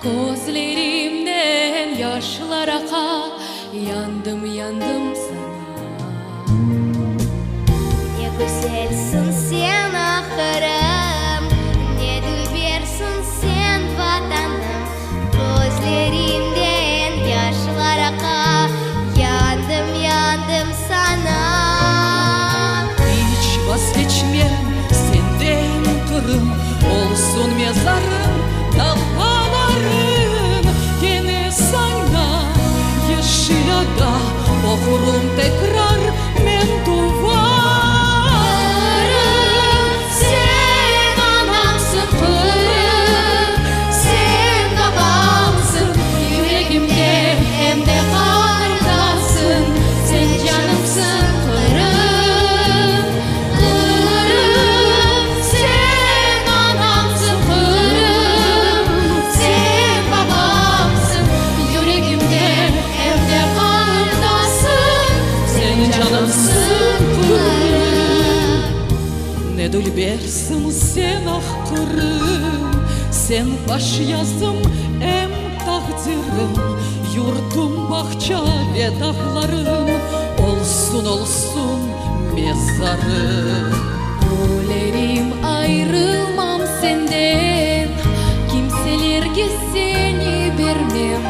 Gözlerimden yaşlar aka, yandım yandım sana. Ne güzelsin sen ahırım, ne dilbersin sen vatanım. Gözlerimden yaşlar aka, yandım yandım sana. Hiç vazgeçmem senden kırım, olsun mezarım dağların. Gene sana yaşaya da okurum tekrar men duvarım. Sen anamsın kırım, sen babamsın yüreğimde, hem de kardasın. Sen canımsın kırım, kırım. Sen anamsın kırım, sen babamsın yüreğimde, hem de kardasın. Sen canımsın kırım. Ne dilbersin sen ah kırım, sen baş yazdım em takdirim. Yurdum bahçe ve dağlarım, olsun olsun mezarım. Ölerim ayrılmam senden, kimselerge seni vermem.